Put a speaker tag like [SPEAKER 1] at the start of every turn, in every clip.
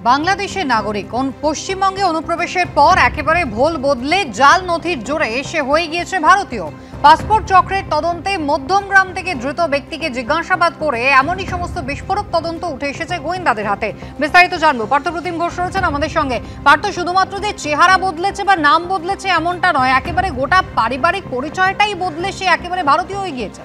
[SPEAKER 1] বাংলাদেশের নাগরিক পশ্চিমবঙ্গে অনুপ্রবেশের পর একেবারে ভোল বদলে জাল নথির জোরে এসে হয়ে গিয়েছে ভারতীয়। পাসপোর্ট চক্রের তদন্তে মধ্যমগ্রাম থেকে ধৃত ব্যক্তিকে জিজ্ঞাসাবাদ করে এমনই সমস্ত বিস্ফোরক তদন্ত উঠে এসেছে গোয়েন্দাদের হাতে। বিস্তারিত জানবো, পার্থপ্রতিম ঘোষ রয়েছেন আমাদের সঙ্গে। পার্থ, শুধুমাত্র যে চেহারা বদলেছে বা নাম বদলেছে এমনটা নয়, একেবারে গোটা পারিবারিক পরিচয়টাই বদলে সে একেবারে ভারতীয় হয়ে গিয়েছে।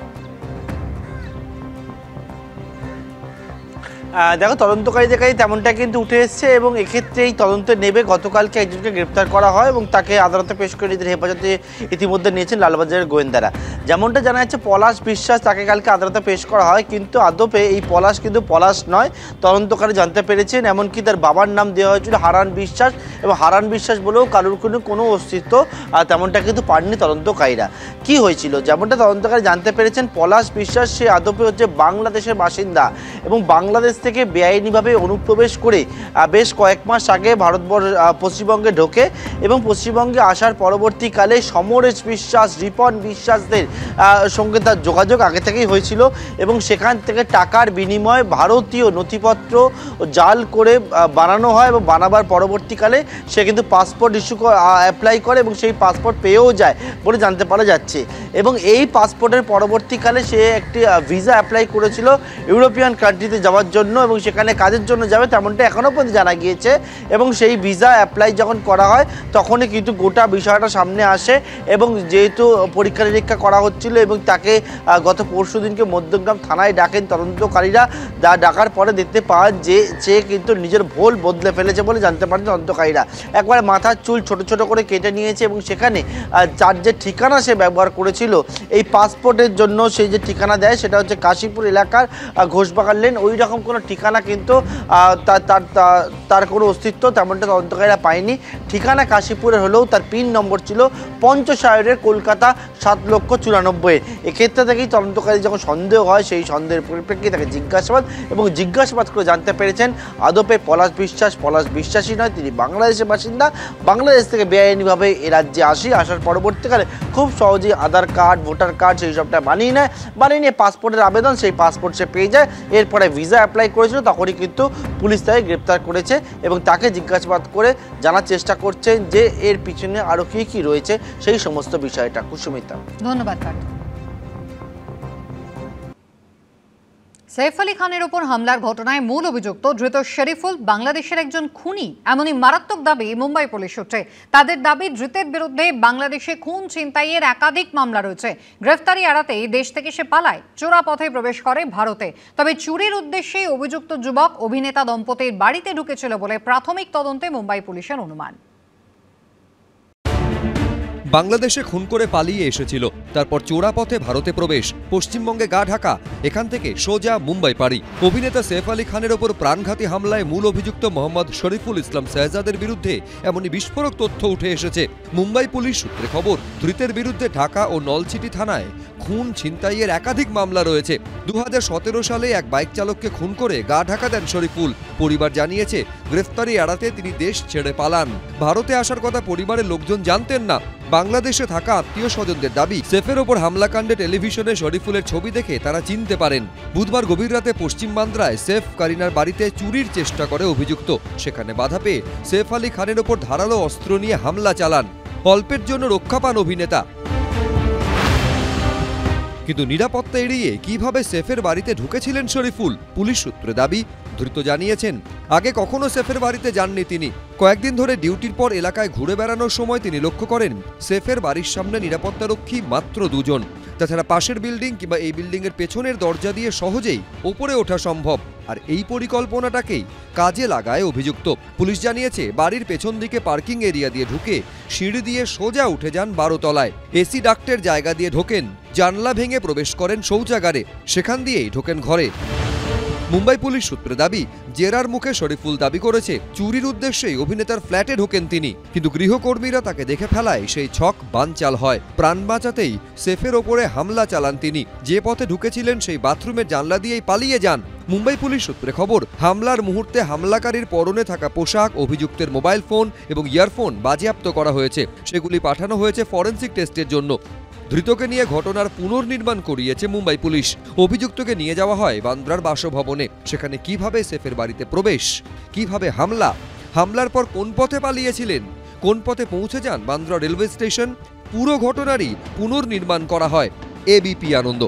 [SPEAKER 2] দেখো, তদন্তকারীদের কাছে তেমনটা কিন্তু উঠে এসছে এবং এক্ষেত্রে এই তদন্তে নেবে গতকালকে একজনকে গ্রেপ্তার করা হয় এবং তাকে আদালতে পেশ করে নিজেদের হেফাজতে ইতিমধ্যে নিয়েছেন লালবাজারের গোয়েন্দারা। যেমনটা জানা যাচ্ছে, পলাশ বিশ্বাস, তাকে কালকে আদালতে পেশ করা হয়, কিন্তু আদপে এই পলাশ কিন্তু পলাশ নয়। তদন্তকারী জানতে পেরেছেন, এমনকি তার বাবার নাম দেওয়া হয়েছিল হারান বিশ্বাস, এবং হারান বিশ্বাস বলেও কারোর কোনো অস্তিত্ব তেমনটা কিন্তু পাননি তদন্তকারীরা। কি হয়েছিল, যেমনটা তদন্তকারী জানতে পেরেছেন, পলাশ বিশ্বাস সে আদপে হচ্ছে বাংলাদেশের বাসিন্দা এবং বাংলাদেশ থেকে বেআইনিভাবে অনুপ্রবেশ করে বেশ কয়েক মাস আগে পশ্চিমবঙ্গে ঢোকে এবং পশ্চিমবঙ্গে আসার পরবর্তীকালে সমরেশ বিশ্বাস, রিপন বিশ্বাসদের সঙ্গে তার যোগাযোগ আগে থেকেই হয়েছিল এবং সেখান থেকে টাকার বিনিময়ে ভারতীয় নথিপত্র জাল করে বানানো হয় এবং বানাবার পরবর্তীকালে সে কিন্তু পাসপোর্ট অ্যাপ্লাই করে এবং সেই পাসপোর্ট পেয়েও যায় বলে জানতে পারা যাচ্ছে। এবং এই পাসপোর্টের পরবর্তীকালে সে একটি ভিসা অ্যাপ্লাই করেছিল ইউরোপিয়ান কান্ট্রিতে যাওয়ার জন্য এবং সেখানে কাজের জন্য যাবে, তেমনটা এখনও পর্যন্ত জানা গিয়েছে। এবং সেই ভিসা অ্যাপ্লাই যখন করা হয় তখনই কিন্তু গোটা বিষয়টা সামনে আসে এবং যেহেতু পরীক্ষা নিরীক্ষা করা হচ্ছিল এবং তাকে গত পরশু দিনকে মধ্যমগ্রাম থানায় ডাকেন তদন্তকারীরা। ডাকার পরে দেখতে পান যে সে কিন্তু নিজের ভোল বদলে ফেলেছে বলে জানতে পারেন তদন্তকারীরা। একবারে মাথার চুল ছোট ছোট করে কেটে নিয়েছে এবং সেখানে যার যে ঠিকানা সে ব্যবহার করেছিল এই পাসপোর্টের জন্য, সেই যে ঠিকানা দেয় সেটা হচ্ছে কাশীপুর এলাকার ঘোষবাগান লেন, ওই রকম কোনো ঠিকানা কিন্তু তার কোনো অস্তিত্ব তেমনটা তদন্তকারীরা পায়নি। ঠিকানা কাশীপুরের হলেও তার পিন নম্বর ছিল পঞ্চশায়রের কলকাতা 7,94,000। এক্ষেত্রে থেকেই তদন্তকারী যখন সন্দেহ হয়, সেই সন্দেহের পরিপ্রেক্ষিতে তাকে জিজ্ঞাসাবাদ করে জানতে পেরেছেন আদপে পলাশ বিশ্বাসী নয়, তিনি বাংলাদেশের বাসিন্দা। বাংলাদেশ থেকে বেআইনিভাবে এ রাজ্যে আসার পরবর্তীকালে খুব সহজেই আধার কার্ড, ভোটার কার্ড সেই সবটা বানিয়ে নিয়ে পাসপোর্টের আবেদন, সেই পাসপোর্ট সে পেয়ে যায়। এরপরে ভিসা অ্যাপ্লাই করেছিল, তখনই কিন্তু পুলিশ তাকে গ্রেপ্তার করেছে এবং তাকে জিজ্ঞাসাবাদ করে জানার চেষ্টা করছেন যে এর পিছনে আরও কী রয়েছে সেই সমস্ত বিষয়টা। কুসুমিতা,
[SPEAKER 1] ধন্যবাদ। সৈফ আলী খানের ওপর হামলার ঘটনায় মূল অভিযুক্ত ধৃত শরীফুল বাংলাদেশের একজন খুনি, এমনই মারাত্মক দাবি মুম্বাই পুলিশ সূত্রে। তাদের দাবি, ধৃতের বিরুদ্ধে বাংলাদেশে খুন ছিনতাইয়ের একাধিক মামলা রয়েছে। গ্রেফতারি এড়াতেই দেশ থেকে সে পালায়, চোরা পথে প্রবেশ করে ভারতে। তবে চুরির উদ্দেশ্যে অভিযুক্ত যুবক অভিনেতা দম্পতির বাড়িতে ঢুকেছিল বলে প্রাথমিক তদন্তে মুম্বাই পুলিশের অনুমান।
[SPEAKER 3] বাংলাদেশে খুন করে পালিয়ে এসেছিল, তারপর চোরা পথে ভারতে প্রবেশ, পশ্চিমবঙ্গে গা ঢাকা, এখান থেকে সোজা মুম্বাই পাড়ি। অভিনেতা সৈফ আলী খানের ওপর প্রাণঘাতী হামলায় মূল অভিযুক্ত মোহাম্মদ শরীফুল ইসলাম শেহজাদের বিরুদ্ধে এমনই বিস্ফোরক তথ্য উঠে এসেছে। মুম্বাই পুলিশ সূত্রে খবর, ধৃতের বিরুদ্ধে ঢাকা ও নলছিটি থানায় খুন ছিনতাইয়ের একাধিক মামলা রয়েছে। 2017 সালে এক বাইক চালককে খুন করে গা ঢাকা দেন শরীফুল। পরিবার জানিয়েছে, গ্রেফতারি এড়াতে তিনি দেশ ছেড়ে পালান। ভারতে আসার কথা পরিবারের লোকজন জানতেন না। বাংলাদেশে থাকা আত্মীয় স্বজনদের দাবি, সৈফের ওপর হামলাকাণ্ডে টেলিভিশনে শরীফুলের ছবি দেখে তারা চিনতে পারেন। বুধবার গভীর রাতে পশ্চিম বান্দ্রায় সৈফ কারিনার বাড়িতে চুরির চেষ্টা করে অভিযুক্ত। সেখানে বাধা পেয়ে সৈফ আলী খানের ওপর ধারালো অস্ত্র নিয়ে হামলা চালান। অল্পের জন্য রক্ষা পান অভিনেতা, কিন্তু নিরাপত্তা এড়িয়ে কিভাবে সৈফের বাড়িতে ঢুকেছিলেন শরীফুল, পুলিশ সূত্রে দাবি। ধৃত জানিয়েছেন, আগে কখনো সৈফের বাড়িতে যাননি তিনি। কয়েকদিন ধরে ডিউটির পর এলাকায় ঘুরে বেড়ানোর সময় তিনি লক্ষ্য করেন সৈফের বাড়ির সামনে নিরাপত্তারক্ষী মাত্র 2 জন। তাছাড়া পাশের বিল্ডিং কিংবা এই বিল্ডিংয়ের পেছনের দরজা দিয়ে সহজেই ওপরে ওঠা সম্ভব। আর এই পরিকল্পনাটাকেই কাজে লাগায় অভিযুক্ত। পুলিশ জানিয়েছে, বাড়ির পেছন দিকে পার্কিং এরিয়া দিয়ে ঢুকে সিঁড়ি দিয়ে সোজা উঠে যান 12 তলায়। এসি ডাক্টের জায়গা দিয়ে ঢোকেন, জানলা ভেঙে প্রবেশ করেন শৌচাগারে, সেখান দিয়েই ঢোকেন ঘরে। মুম্বাই পুলিশ সূত্রে দাবি, জেরার মুখে শরীফুল দাবি করেছে চুরির উদ্দেশ্যেই অভিনেতার ফ্ল্যাটে ঢোকেন তিনি, কিন্তু গৃহকর্মীরা তাকে দেখে ফেলায় সেই ছক বানচাল হয়। প্রাণ বাঁচাতেই সৈফের ওপরে হামলা চালান তিনি। যে পথে ঢুকেছিলেন সেই বাথরুমের জানলা দিয়েই পালিয়ে যান। মুম্বাই পুলিশ সূত্রে খবর, হামলার মুহূর্তে হামলাকারীর পরনে থাকা পোশাক, অভিযুক্তের মোবাইল ফোন এবং ইয়ারফোন বাজেয়াপ্ত করা হয়েছে। সেগুলি পাঠানো হয়েছে ফরেনসিক টেস্টের জন্য। ধৃতকে নিয়ে ঘটনার পুনর্নির্মাণ করিয়েছে মুম্বাই পুলিশ। অভিযুক্তকে নিয়ে যাওয়া হয় বান্দ্রার বাসভবনে। সেখানে কিভাবে সেফের বাড়িতে প্রবেশ, কিভাবে হামলার পর কোন পথে পালিয়েছিলেন, কোন পথে পৌঁছে যান বান্দ্রা রেলওয়ে স্টেশন, পুরো ঘটনারই পুনর্নির্মাণ করা হয়। এবিপি আনন্দ।